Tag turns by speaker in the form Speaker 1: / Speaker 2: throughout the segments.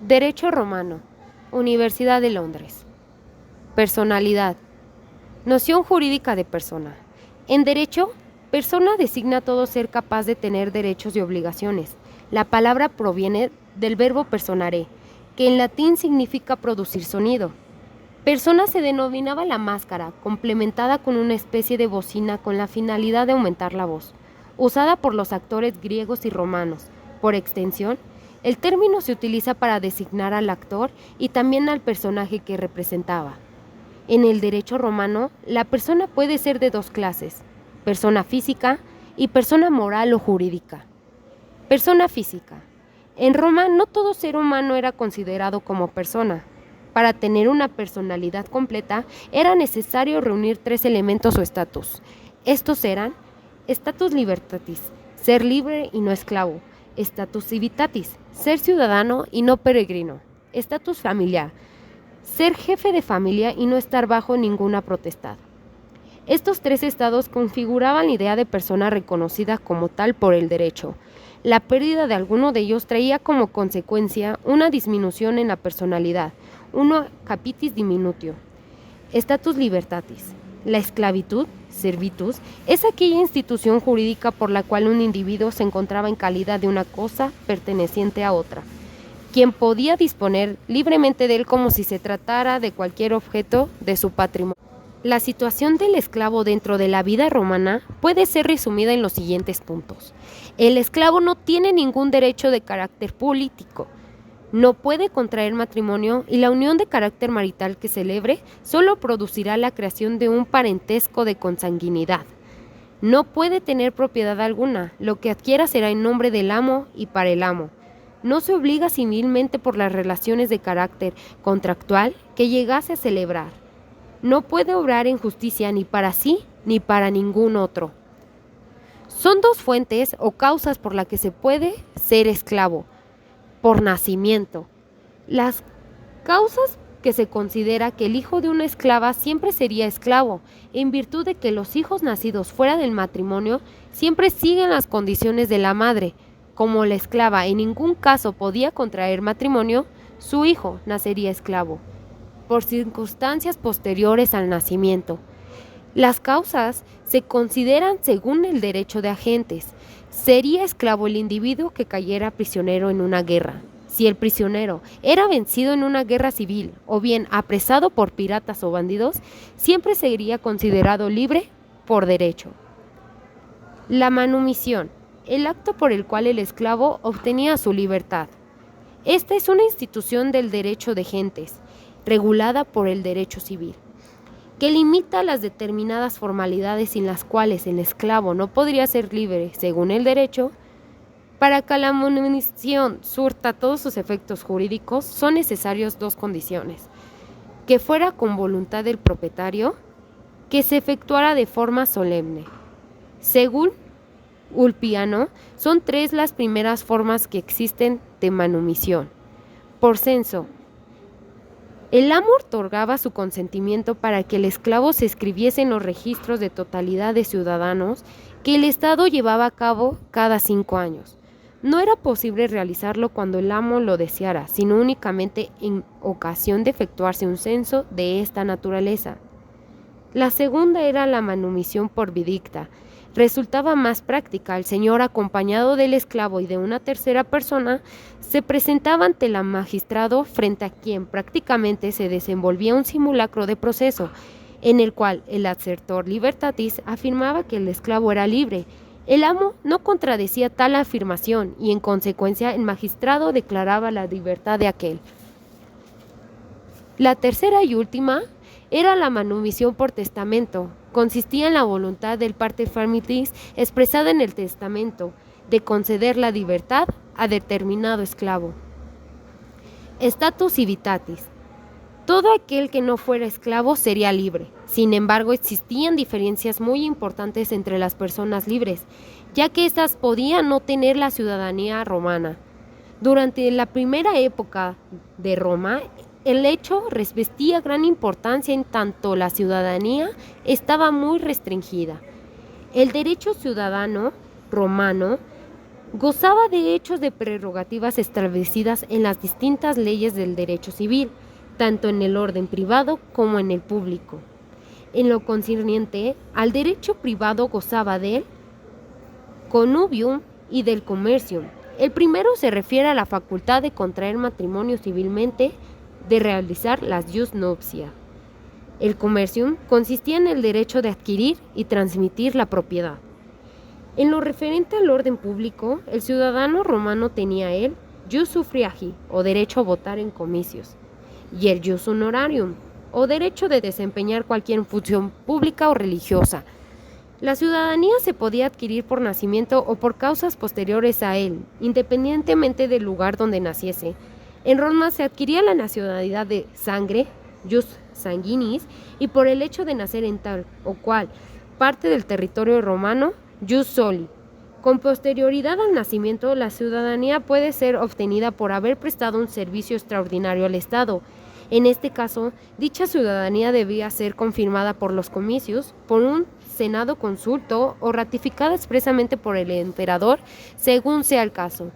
Speaker 1: Derecho romano. Universidad de Londres. Personalidad. Noción jurídica de persona. En derecho, persona designa todo ser capaz de tener derechos y obligaciones. La palabra proviene del verbo personare, que en latín significa producir sonido. Persona se denominaba la máscara, complementada con una especie de bocina con la finalidad de aumentar la voz, usada por los actores griegos y romanos. Por extensión, el término se utiliza para designar al actor y también al personaje que representaba. En el derecho romano, la persona puede ser de dos clases: persona física y persona moral o jurídica. Persona física. En Roma, no todo ser humano era considerado como persona. Para tener una personalidad completa, era necesario reunir 3 elementos o estatus. Estos eran: status libertatis, ser libre y no esclavo; status civitatis, ser ciudadano y no peregrino; status familiar, ser jefe de familia y no estar bajo ninguna potestad. Estos 3 estados configuraban la idea de persona reconocida como tal por el derecho. La pérdida de alguno de ellos traía como consecuencia una disminución en la personalidad, uno capitis diminutio. Status libertatis. La esclavitud, servitus, es aquella institución jurídica por la cual un individuo se encontraba en calidad de una cosa perteneciente a otra, quien podía disponer libremente de él como si se tratara de cualquier objeto de su patrimonio. La situación del esclavo dentro de la vida romana puede ser resumida en los siguientes puntos. El esclavo no tiene ningún derecho de carácter político, no puede contraer matrimonio y la unión de carácter marital que celebre solo producirá la creación de un parentesco de consanguinidad. No puede tener propiedad alguna, lo que adquiera será en nombre del amo y para el amo. No se obliga civilmente por las relaciones de carácter contractual que llegase a celebrar. No puede obrar en justicia ni para sí ni para ningún otro. Son 2 fuentes o causas por las que se puede ser esclavo: por nacimiento. Las causas que se considera que el hijo de una esclava siempre sería esclavo, en virtud de que los hijos nacidos fuera del matrimonio siempre siguen las condiciones de la madre. Como la esclava en ningún caso podía contraer matrimonio, su hijo nacería esclavo. Por circunstancias posteriores al nacimiento. Las causas se consideran según el derecho de agentes. Sería esclavo el individuo que cayera prisionero en una guerra. Si el prisionero era vencido en una guerra civil o bien apresado por piratas o bandidos, siempre sería considerado libre por derecho. La manumisión, el acto por el cual el esclavo obtenía su libertad. Esta es una institución del derecho de gentes, regulada por el derecho civil, que limita las determinadas formalidades sin las cuales el esclavo no podría ser libre según el derecho. Para que la manumisión surta todos sus efectos jurídicos son necesarias 2 condiciones: que fuera con voluntad del propietario, que se efectuara de forma solemne. Según Ulpiano, son 3 las primeras formas que existen de manumisión. Por censo. El amo otorgaba su consentimiento para que el esclavo se escribiese en los registros de totalidad de ciudadanos que el Estado llevaba a cabo cada 5 años. No era posible realizarlo cuando el amo lo deseara, sino únicamente en ocasión de efectuarse un censo de esta naturaleza. La segunda era la manumisión por vidicta. Resultaba más práctica. El señor, acompañado del esclavo y de una tercera persona, se presentaba ante el magistrado, frente a quien prácticamente se desenvolvía un simulacro de proceso, en el cual el assertor libertatis afirmaba que el esclavo era libre. El amo no contradecía tal afirmación y en consecuencia el magistrado declaraba la libertad de aquel. La tercera y última era la manumisión por testamento. Consistía en la voluntad del pater familias expresada en el testamento de conceder la libertad a determinado esclavo. Status civitatis. Todo aquel que no fuera esclavo sería libre. Sin embargo, existían diferencias muy importantes entre las personas libres, ya que éstas podían no tener la ciudadanía romana. Durante la primera época de Roma, el hecho revestía gran importancia en tanto la ciudadanía estaba muy restringida. El derecho ciudadano romano Gozaba de hechos de prerrogativas establecidas en las distintas leyes del derecho civil, tanto en el orden privado como en el público. En lo concerniente al derecho privado gozaba del connubium y del comercium. El primero se refiere a la facultad de contraer matrimonio civilmente, de realizar las jus nuptia. El comercium consistía en el derecho de adquirir y transmitir la propiedad. En lo referente al orden público, el ciudadano romano tenía el jus suffragii, o derecho a votar en comicios, y el jus honorarium, o derecho de desempeñar cualquier función pública o religiosa. La ciudadanía se podía adquirir por nacimiento o por causas posteriores a él, independientemente del lugar donde naciese. En Roma se adquiría la nacionalidad de sangre, jus sanguinis, y por el hecho de nacer en tal o cual parte del territorio romano, jus soli. Con posterioridad al nacimiento, la ciudadanía puede ser obtenida por haber prestado un servicio extraordinario al Estado. En este caso, dicha ciudadanía debía ser confirmada por los comicios, por un senado consulto o ratificada expresamente por el emperador, según sea el caso.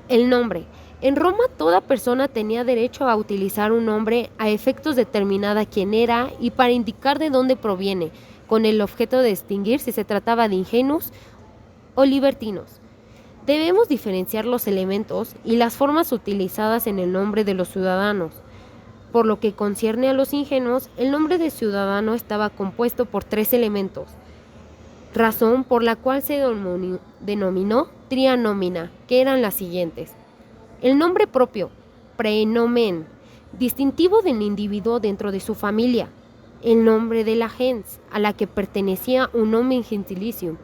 Speaker 1: El nombre. En Roma toda persona tenía derecho a utilizar un nombre a efectos de determinar a quién era y para indicar de dónde proviene, con el objeto de distinguir si se trataba de ingenuos o libertinos. Debemos diferenciar los elementos y las formas utilizadas en el nombre de los ciudadanos. Por lo que concierne a los ingenuos, el nombre de ciudadano estaba compuesto por 3 elementos, razón por la cual se denominó trianómina, que eran las siguientes. El nombre propio, praenomen, distintivo del individuo dentro de su familia. El nombre de la gens, a la que pertenecía un nomen gentilicium.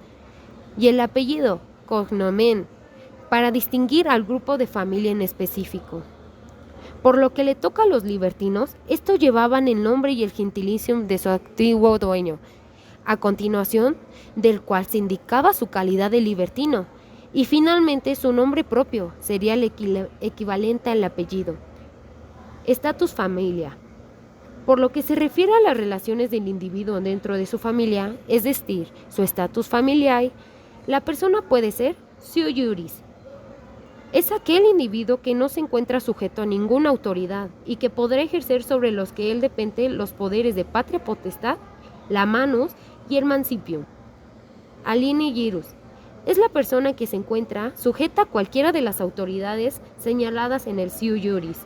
Speaker 1: Y el apellido, cognomen, para distinguir al grupo de familia en específico. Por lo que le toca a los libertinos, estos llevaban el nombre y el gentilicium de su antiguo dueño, a continuación del cual se indicaba su calidad de libertino, y finalmente su nombre propio sería el equivalente al apellido. Status familia. Por lo que se refiere a las relaciones del individuo dentro de su familia, es decir, su status familiae, la persona puede ser sui juris. Es aquel individuo que no se encuentra sujeto a ninguna autoridad y que podrá ejercer sobre los que él depende los poderes de patria potestad, la manus y el mancipium. Alieni juris. Es la persona que se encuentra sujeta a cualquiera de las autoridades señaladas en el sui juris,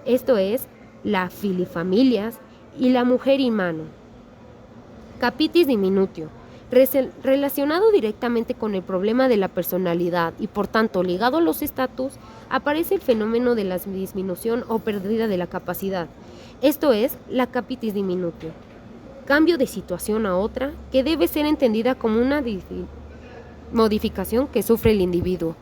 Speaker 1: esto es, la filifamilias y la mujer in mano. Capitis diminutio. Relacionado directamente con el problema de la personalidad y por tanto ligado a los estatus, aparece el fenómeno de la disminución o pérdida de la capacidad, esto es, la capitis diminutio. Cambio de situación a otra que debe ser entendida como una modificación que sufre el individuo.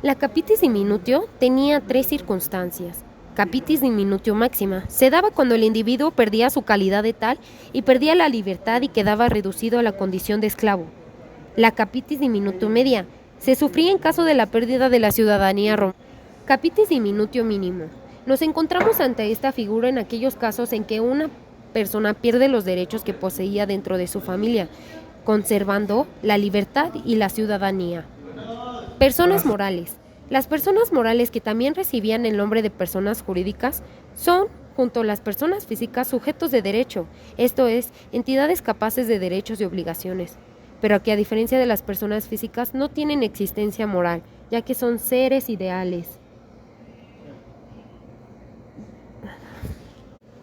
Speaker 1: La capitis diminutio tenía 3 circunstancias. Capitis diminutio máxima se daba cuando el individuo perdía su calidad de tal y perdía la libertad y quedaba reducido a la condición de esclavo. La capitis diminutio media se sufría en caso de la pérdida de la ciudadanía romana. Capitis diminutio mínimo. Nos encontramos ante esta figura en aquellos casos en que una persona pierde los derechos que poseía dentro de su familia, conservando la libertad y la ciudadanía. Personas morales. Las personas morales que también recibían el nombre de personas jurídicas son, junto a las personas físicas, sujetos de derecho, esto es, entidades capaces de derechos y obligaciones, pero que a diferencia de las personas físicas no tienen existencia moral, ya que son seres ideales.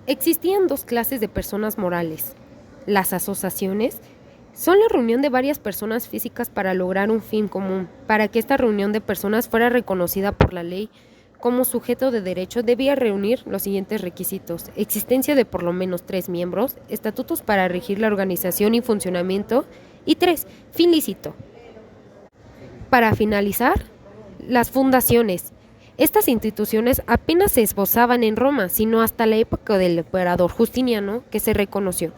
Speaker 1: Existían 2 clases de personas morales. Las asociaciones son la reunión de varias personas físicas para lograr un fin común. Para que esta reunión de personas fuera reconocida por la ley como sujeto de derecho, debía reunir los siguientes requisitos: existencia de por lo menos 3 miembros, estatutos para regir la organización y funcionamiento, y 3, fin lícito. Para finalizar, las fundaciones. Estas instituciones apenas se esbozaban en Roma, sino hasta la época del emperador Justiniano, que se reconoció,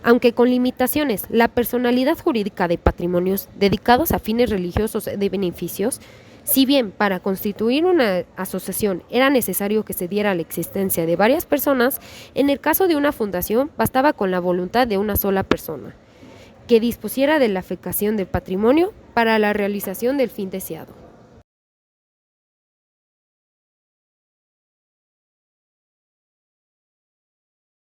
Speaker 1: aunque con limitaciones, la personalidad jurídica de patrimonios dedicados a fines religiosos de beneficios. Si bien para constituir una asociación era necesario que se diera la existencia de varias personas, en el caso de una fundación bastaba con la voluntad de una sola persona, que dispusiera de la afectación del patrimonio para la realización del fin deseado.